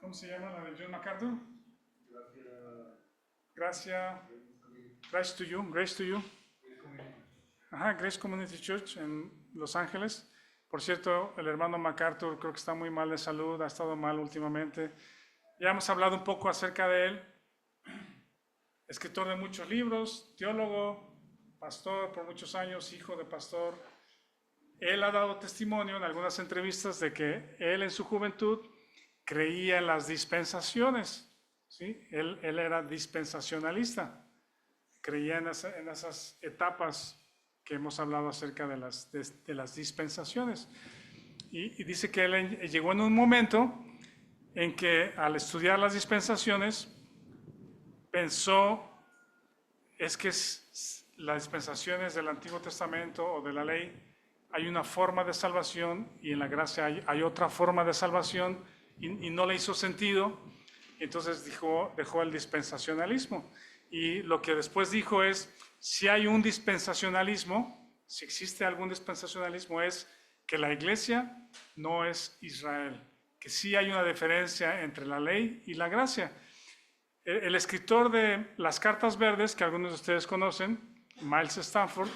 ¿cómo se llama? La de John MacArthur. Grace to you. Ajá, Grace Community Church en Los Ángeles. Por cierto, el hermano MacArthur creo que está muy mal de salud, ha estado mal últimamente. Ya hemos hablado un poco acerca de él. Escritor de muchos libros, teólogo, pastor por muchos años, hijo de pastor. Él ha dado testimonio en algunas entrevistas de que él en su juventud creía en las dispensaciones. ¿Sí? Él era dispensacionalista. Creía en esas etapas que hemos hablado acerca de las dispensaciones. Y dice que él llegó en un momento en que al estudiar las dispensaciones pensó, es que las dispensaciones del Antiguo Testamento o de la ley, hay una forma de salvación y en la gracia hay otra forma de salvación y no le hizo sentido. Entonces dejó el dispensacionalismo. Y lo que después dijo es, si hay un dispensacionalismo, si existe algún dispensacionalismo, es que la iglesia no es Israel, que sí hay una diferencia entre la ley y la gracia. El escritor de Las Cartas Verdes, que algunos de ustedes conocen, Miles Stanford,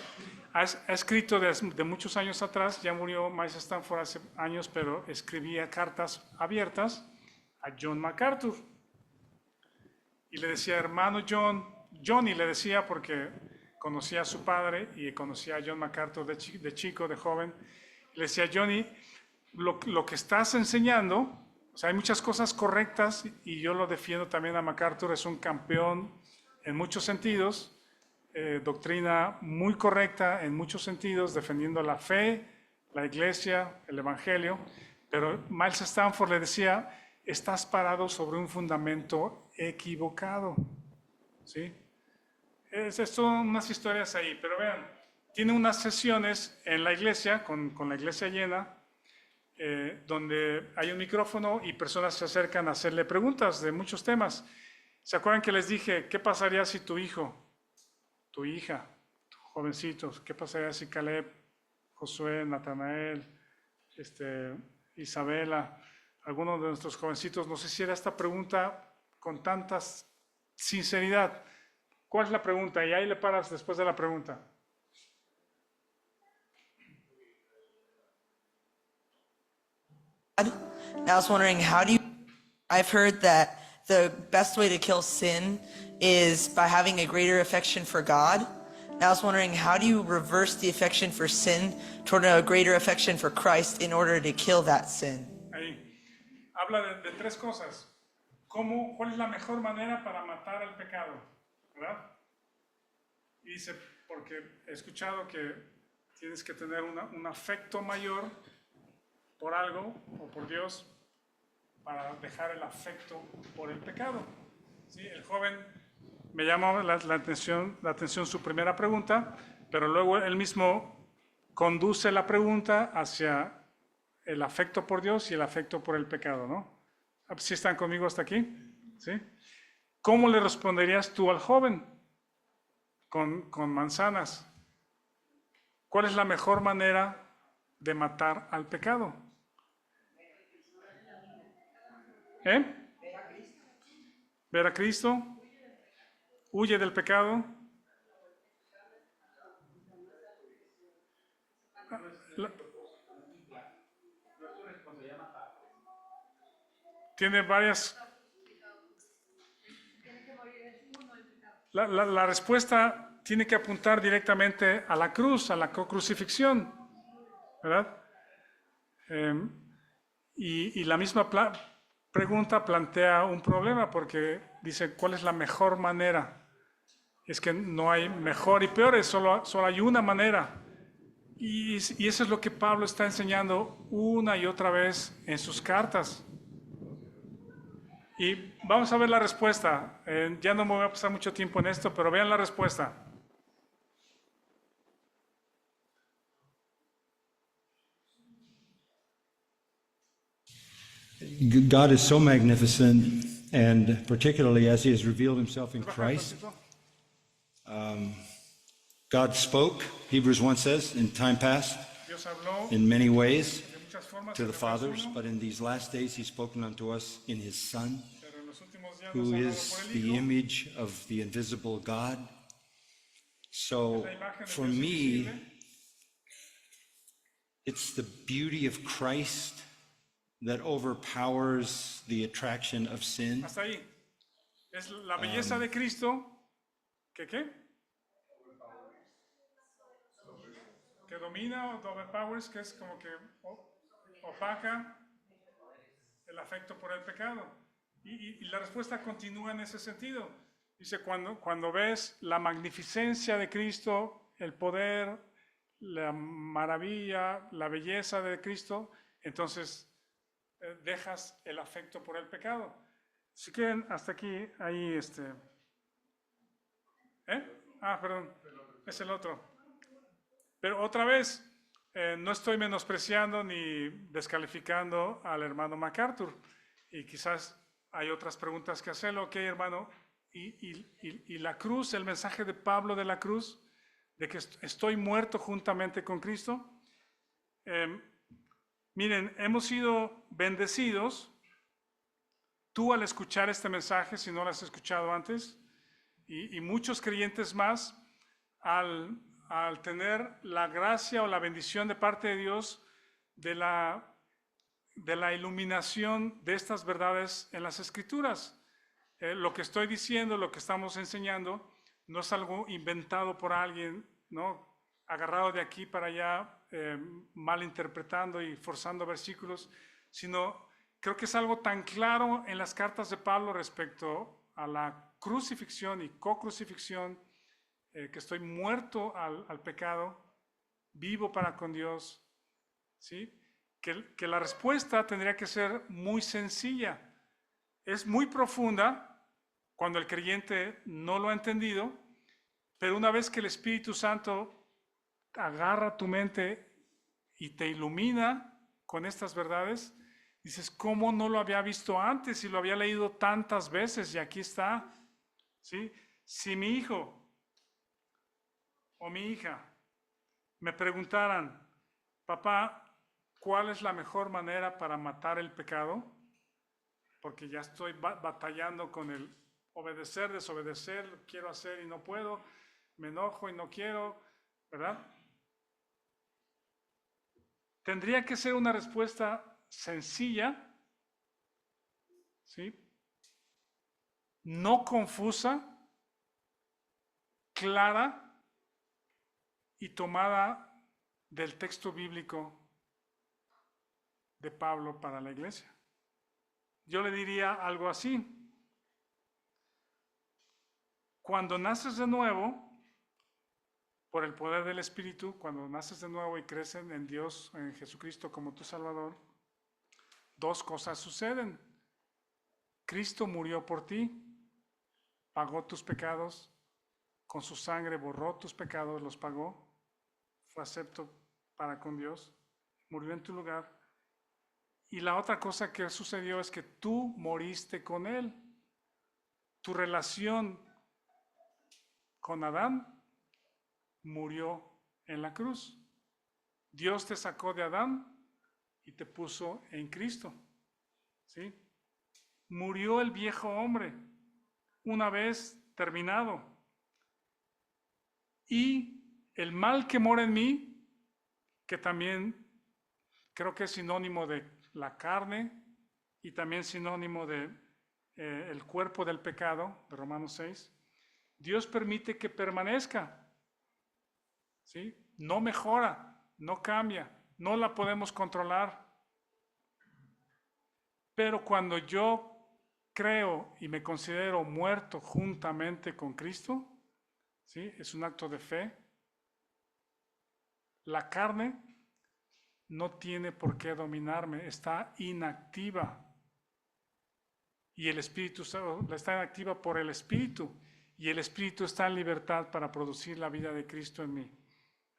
ha escrito de muchos años atrás, ya murió Miles Stanford hace años, pero escribía cartas abiertas a John MacArthur. Y le decía, hermano Johnny le decía porque conocía a su padre y conocía a John MacArthur de chico, de joven. Le decía, Johnny, lo que estás enseñando, o sea, hay muchas cosas correctas y yo lo defiendo también a MacArthur, es un campeón en muchos sentidos, doctrina muy correcta en muchos sentidos, defendiendo la fe, la iglesia, el evangelio, pero Miles Stanford le decía, estás parado sobre un fundamento equivocado, ¿sí? Son unas historias ahí, pero vean, tiene unas sesiones en la iglesia, con la iglesia llena, donde hay un micrófono y personas se acercan a hacerle preguntas de muchos temas. ¿Se acuerdan que les dije, qué pasaría si tu hijo, tu hija, jovencitos, qué pasaría si Caleb, Josué, Natanael, Isabela, alguno de nuestros jovencitos nos hiciera esta pregunta con tanta sinceridad. ¿Cuál es la pregunta? Y ahí le paras después de la pregunta. I was wondering, I've heard that the best way to kill sin is by having a greater affection for God. And I was wondering, how do you reverse the affection for sin toward a greater affection for Christ in order to kill that sin? Ahí. Habla de tres cosas. ¿Cuál es la mejor manera para matar al pecado? ¿Verdad? Y dice, porque he escuchado que tienes que tener un afecto mayor por algo o por Dios para dejar el afecto por el pecado. ¿Sí? El joven me llamó la atención su primera pregunta, pero luego él mismo conduce la pregunta hacia el afecto por Dios y el afecto por el pecado, ¿no? ¿Sí están conmigo hasta aquí? ¿Sí? ¿Cómo le responderías tú al joven? Con manzanas. ¿Cuál es la mejor manera de matar al pecado? Ver a Cristo, huye del pecado. Tiene varias. La respuesta tiene que apuntar directamente a la cruz, a la crucifixión, ¿verdad? Y la misma pregunta plantea un problema porque dice, ¿cuál es la mejor manera? Es que no hay mejor y peores, solo hay una manera. Y eso es lo que Pablo está enseñando una y otra vez en sus cartas. Y vamos a ver la respuesta. Ya no me voy a pasar mucho tiempo en esto, pero vean la respuesta. God is so magnificent, and particularly as he has revealed himself in Christ. God spoke, Hebrews 1 says, in time past, Dios habló in many ways de muchas formas to the en el fathers, caso but in these last days he's spoken unto us in his Son, pero en los últimos días nos who ha hablado is por el the Hijo, image of the invisible God. So la imagen de for Dios me, invisible. it's the beauty of Christ that overpowers the attraction of sin. Hasta ahí. Es la belleza de Cristo que ¿qué? Que domina o overpowers, que es como que opaca el afecto por el pecado. Y la respuesta continúa en ese sentido. Dice, cuando ves la magnificencia de Cristo, el poder, la maravilla, la belleza de Cristo, entonces dejas el afecto por el pecado. Si quieren, hasta aquí, ahí perdón, es el otro. Pero otra vez, no estoy menospreciando ni descalificando al hermano MacArthur. Y quizás hay otras preguntas que hacerlo. Ok, hermano, y la cruz, el mensaje de Pablo de la cruz, de que estoy muerto juntamente con Cristo. Miren, hemos sido bendecidos. Tú al escuchar este mensaje, si no lo has escuchado antes, y muchos creyentes más, al tener la gracia o la bendición de parte de Dios de la iluminación de estas verdades en las Escrituras. Lo que estoy diciendo, lo que estamos enseñando, no es algo inventado por alguien, ¿no? Agarrado de aquí para allá, malinterpretando y forzando versículos, sino creo que es algo tan claro en las cartas de Pablo respecto a la crucifixión y co-crucifixión, que estoy muerto al pecado, vivo para con Dios, ¿sí? Que la respuesta tendría que ser muy sencilla. Es muy profunda cuando el creyente no lo ha entendido, pero una vez que el Espíritu Santo agarra tu mente y te ilumina con estas verdades, dices, ¿cómo no lo había visto antes y lo había leído tantas veces? Y aquí está, ¿sí? Si mi hijo o mi hija me preguntaran, papá, ¿cuál es la mejor manera para matar el pecado? porque ya estoy batallando con el obedecer, desobedecer, quiero hacer y no puedo, me enojo y no quiero, ¿verdad? Tendría que ser una respuesta sencilla, ¿sí? No confusa, clara y tomada del texto bíblico de Pablo para la iglesia. Yo le diría algo así. Cuando naces de nuevo, por el poder del Espíritu, cuando naces de nuevo y creces en Dios, en Jesucristo como tu Salvador, dos cosas suceden. Cristo murió por ti, pagó tus pecados, con su sangre borró tus pecados, los pagó, fue acepto para con Dios, murió en tu lugar. Y la otra cosa que sucedió es que tú moriste con Él. Tu relación con Adán murió en la cruz. Dios te sacó de Adán y te puso en Cristo. ¿Sí? Murió el viejo hombre una vez terminado. Y el mal que mora en mí, que también creo que es sinónimo de la carne y también sinónimo de el cuerpo del pecado, de Romanos 6, Dios permite que permanezca. ¿Sí? No mejora, no cambia, no la podemos controlar. Pero cuando yo creo y me considero muerto juntamente con Cristo, ¿sí? Es un acto de fe. La carne no tiene por qué dominarme, está inactiva. Y el Espíritu está inactiva por el Espíritu. Y el Espíritu está en libertad para producir la vida de Cristo en mí.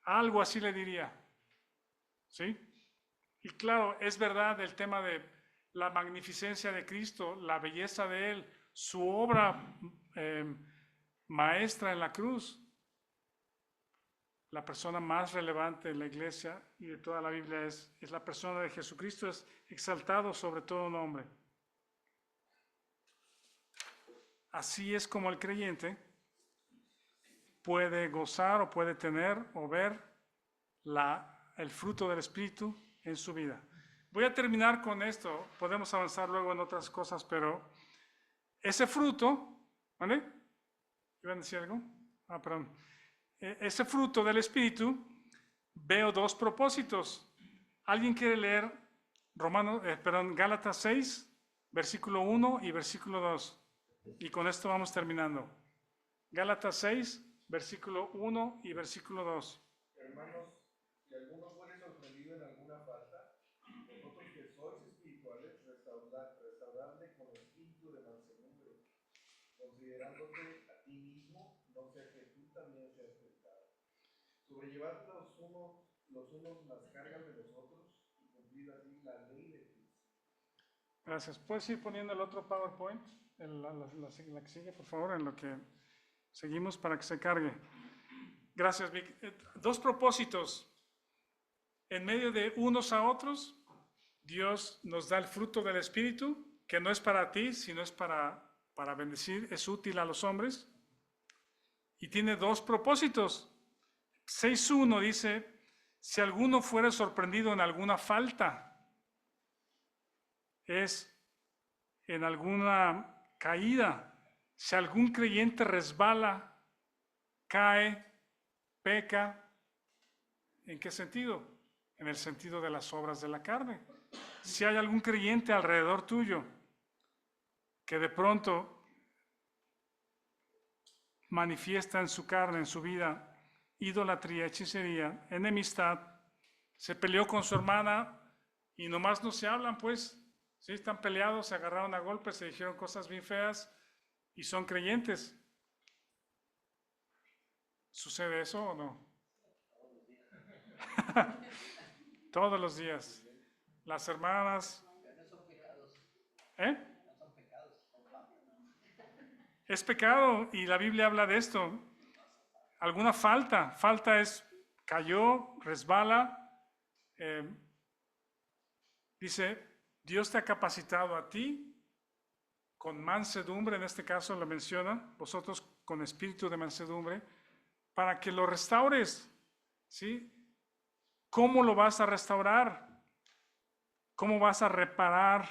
Algo así le diría. ¿Sí? Y claro, es verdad el tema de la magnificencia de Cristo, la belleza de Él, su obra maestra en la cruz. La persona más relevante en la iglesia y de toda la Biblia es la persona de Jesucristo, es exaltado sobre todo nombre. Así es como el creyente puede gozar o puede tener o ver el fruto del Espíritu en su vida. Voy a terminar con esto, podemos avanzar luego en otras cosas, pero ese fruto, ¿vale? ¿Iban a decir algo? Perdón. Ese fruto del Espíritu, veo dos propósitos. ¿Alguien quiere leer Gálatas 6, versículo 1 y versículo 2? Y con esto vamos terminando. Gálatas 6, versículo 1 y versículo 2. Hermanos, si alguno fuere sorprendido en alguna falta, vosotros que sois espirituales, restauradle con espíritu de mansedumbre, considerándote a ti mismo, no sea que tú también seas tentado. Sobrellevad los unos las cargas de los otros y cumplid así la ley de Cristo. Gracias. ¿Puedes ir poniendo el otro PowerPoint? La que sigue, por favor, en lo que seguimos para que se cargue. Gracias, Vic. Dos propósitos. En medio de unos a otros, Dios nos da el fruto del Espíritu, que no es para ti, sino es para bendecir, es útil a los hombres. Y tiene dos propósitos. 6.1 dice, si alguno fuera sorprendido en alguna falta, es en alguna caída, si algún creyente resbala, cae, peca, ¿en qué sentido? En el sentido de las obras de la carne. Si hay algún creyente alrededor tuyo que de pronto manifiesta en su carne, en su vida, idolatría, hechicería, enemistad, se peleó con su hermana y nomás no se hablan, pues, sí, están peleados, se agarraron a golpes, se dijeron cosas bien feas y son creyentes. ¿Sucede eso o no? Todos los días. Las hermanas. ¿Eh? Es pecado y la Biblia habla de esto. Alguna falta. Falta es cayó, resbala. Dice, Dios te ha capacitado a ti con mansedumbre, en este caso lo menciona, vosotros con espíritu de mansedumbre, para que lo restaures, ¿sí? ¿Cómo lo vas a restaurar? ¿Cómo vas a reparar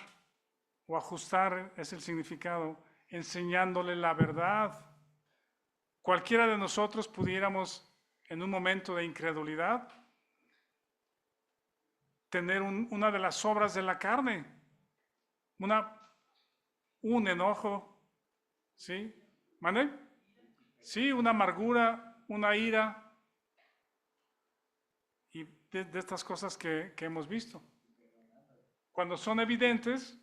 o ajustar? Es el significado, enseñándole la verdad. Cualquiera de nosotros pudiéramos, en un momento de incredulidad, tener una de las obras de la carne, un enojo, ¿sí? ¿Mande? Sí, una amargura, una ira, y de estas cosas que hemos visto. Cuando son evidentes,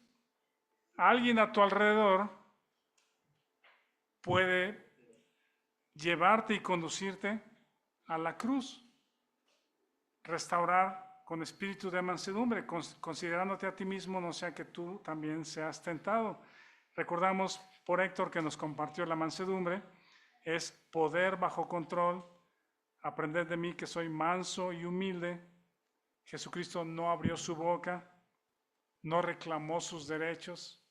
alguien a tu alrededor puede llevarte y conducirte a la cruz, restaurar con espíritu de mansedumbre, considerándote a ti mismo, no sea que tú también seas tentado. Recordamos por Héctor que nos compartió la mansedumbre, es poder bajo control, aprender de mí que soy manso y humilde. Jesucristo no abrió su boca, no reclamó sus derechos.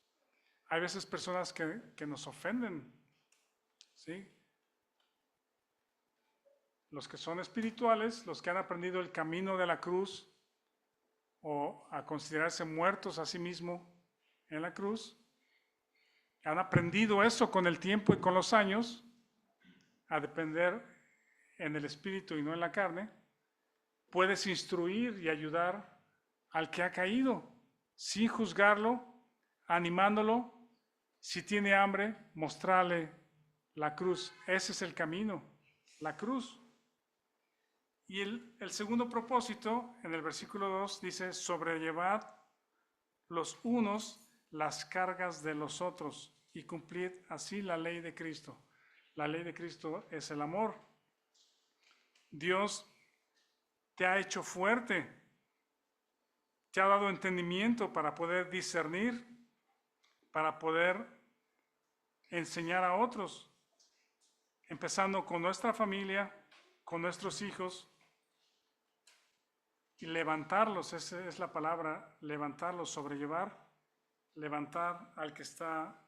Hay veces personas que nos ofenden, ¿sí? Los que son espirituales, los que han aprendido el camino de la cruz o a considerarse muertos a sí mismos en la cruz, han aprendido eso con el tiempo y con los años, a depender en el espíritu y no en la carne. Puedes instruir y ayudar al que ha caído, sin juzgarlo, animándolo. Si tiene hambre, mostrarle la cruz. Ese es el camino, la cruz. Y el segundo propósito, en el versículo 2, dice, sobrellevad los unos las cargas de los otros y cumplid así la ley de Cristo. La ley de Cristo es el amor. Dios te ha hecho fuerte, te ha dado entendimiento para poder discernir, para poder enseñar a otros, empezando con nuestra familia, con nuestros hijos, y levantarlos, esa es la palabra, levantarlos, sobrellevar, levantar al que está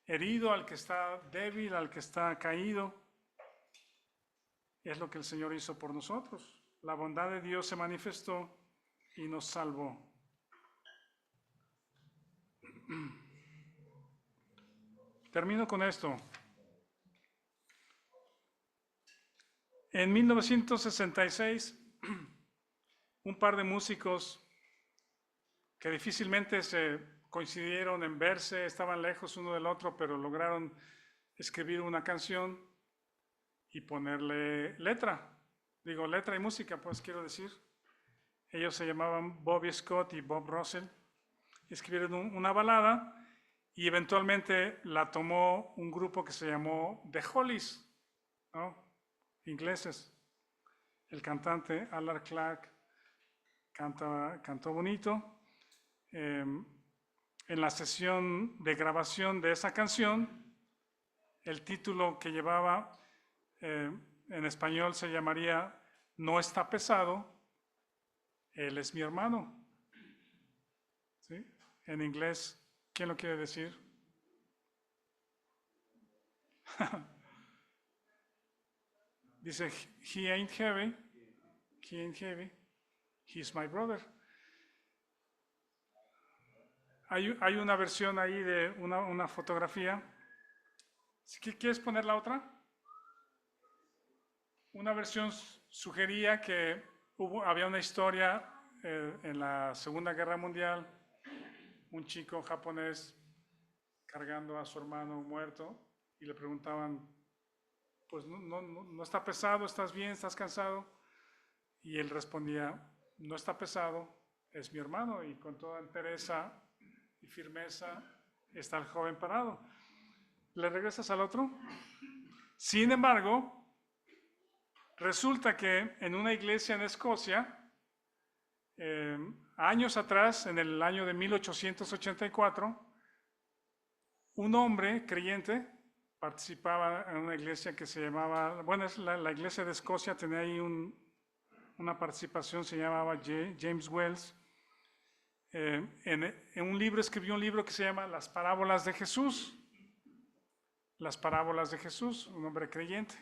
herido, al que está débil, al que está caído. Es lo que el Señor hizo por nosotros. La bondad de Dios se manifestó y nos salvó. Termino con esto. En 1966, un par de músicos que difícilmente se coincidieron en verse, estaban lejos uno del otro, pero lograron escribir una canción y ponerle letra. Digo, letra y música, pues quiero decir. Ellos se llamaban Bobby Scott y Bob Russell. Escribieron una balada y eventualmente la tomó un grupo que se llamó The Hollies, ¿no? Ingleses. El cantante Alan Clark cantó bonito. En la sesión de grabación de esa canción, el título que llevaba en español se llamaría No está pesado, él es mi hermano. ¿Sí? En inglés, ¿quién lo quiere decir? Dice, he ain't heavy, he's my brother. Hay una versión ahí de una fotografía. ¿Quieres poner la otra? Una versión sugería que había una historia en la Segunda Guerra Mundial, un chico japonés cargando a su hermano muerto y le preguntaban, pues no está pesado, ¿estás bien? ¿Estás cansado? Y él respondía, no está pesado, es mi hermano, y con toda entereza y firmeza está el joven parado. ¿Le regresas al otro? Sin embargo, resulta que en una iglesia en Escocia, años atrás, en el año de 1884, un hombre creyente participaba en una iglesia que se llamaba, bueno, es la iglesia de Escocia, tenía ahí una participación, se llamaba James Wells. en un libro, escribió un libro que se llama Las Parábolas de Jesús. Las Parábolas de Jesús, un hombre creyente.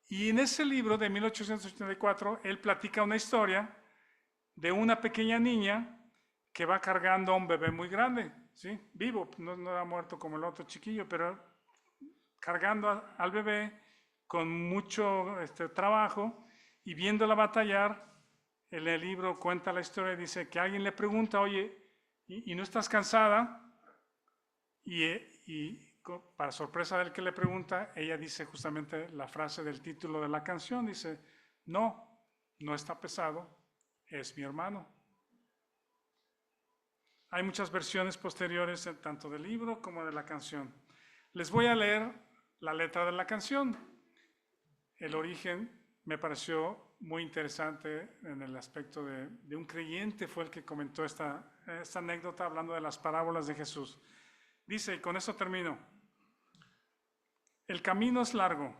Y en ese libro de 1884, él platica una historia de una pequeña niña que va cargando a un bebé muy grande, ¿sí? Vivo, no ha muerto como el otro chiquillo, pero cargando al bebé con mucho trabajo y viéndola batallar. En el libro cuenta la historia y dice que alguien le pregunta, oye, ¿y no estás cansada? Y para sorpresa del que le pregunta, ella dice justamente la frase del título de la canción, dice, no está pesado, es mi hermano. Hay muchas versiones posteriores, tanto del libro como de la canción. Les voy a leer la letra de la canción. El origen me pareció muy interesante en el aspecto de un creyente, fue el que comentó esta anécdota hablando de las parábolas de Jesús. Dice, y con eso termino, el camino es largo,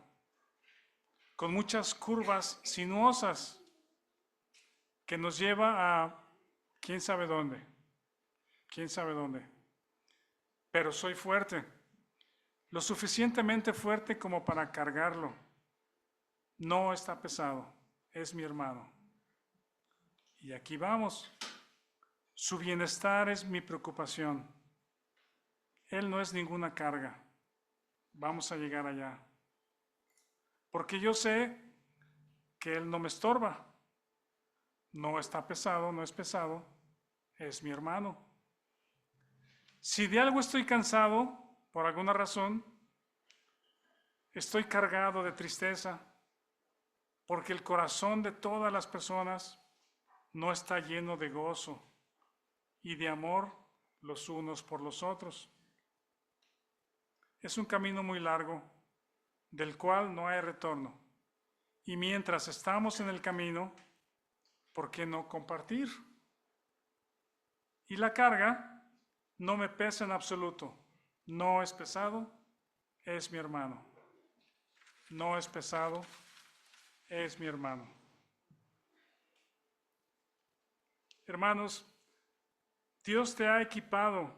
con muchas curvas sinuosas, que nos lleva a quién sabe dónde, pero soy fuerte, lo suficientemente fuerte como para cargarlo. No está pesado, es mi hermano. Y aquí vamos. Su bienestar es mi preocupación. Él no es ninguna carga. Vamos a llegar allá. Porque yo sé que Él no me estorba. No está pesado, no es pesado, es mi hermano. Si de algo estoy cansado, por alguna razón, estoy cargado de tristeza, porque el corazón de todas las personas no está lleno de gozo y de amor los unos por los otros. Es un camino muy largo, del cual no hay retorno. Y mientras estamos en el camino, ¿por qué no compartir? Y la carga no me pesa en absoluto. No es pesado, es mi hermano. No es pesado, es mi hermano. Hermanos, Dios te ha equipado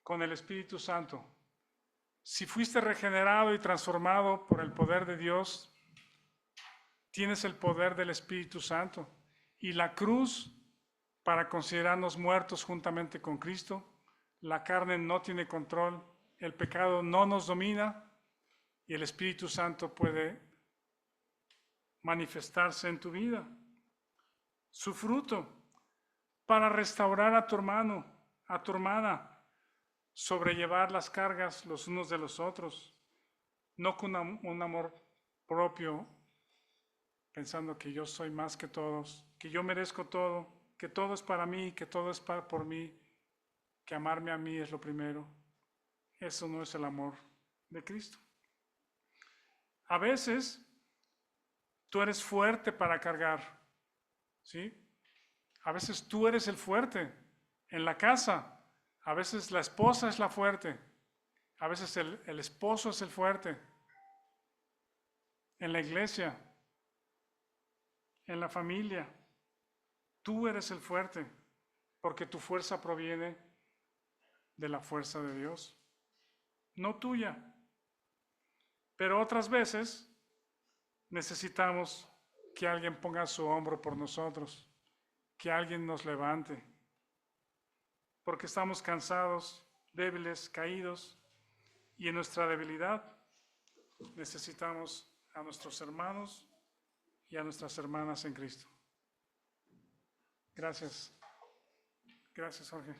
con el Espíritu Santo. Si fuiste regenerado y transformado por el poder de Dios, tienes el poder del Espíritu Santo. Y la cruz, para considerarnos muertos juntamente con Cristo, la carne no tiene control, el pecado no nos domina y el Espíritu Santo puede manifestarse en tu vida. Su fruto, para restaurar a tu hermano, a tu hermana, sobrellevar las cargas los unos de los otros, no con un amor propio, pensando que yo soy más que todos, que yo merezco todo, que todo es para mí, que todo es por mí, que amarme a mí es lo primero. Eso no es el amor de Cristo. A veces tú eres fuerte para cargar, ¿sí? A veces tú eres el fuerte en la casa. A veces la esposa es la fuerte. A veces el esposo es el fuerte. En la iglesia, en la familia, tú eres el fuerte, porque tu fuerza proviene de la fuerza de Dios, no tuya. Pero otras veces necesitamos que alguien ponga su hombro por nosotros, que alguien nos levante, porque estamos cansados, débiles, caídos, y en nuestra debilidad necesitamos a nuestros hermanos y a nuestras hermanas en Cristo. Gracias. Gracias, Jorge.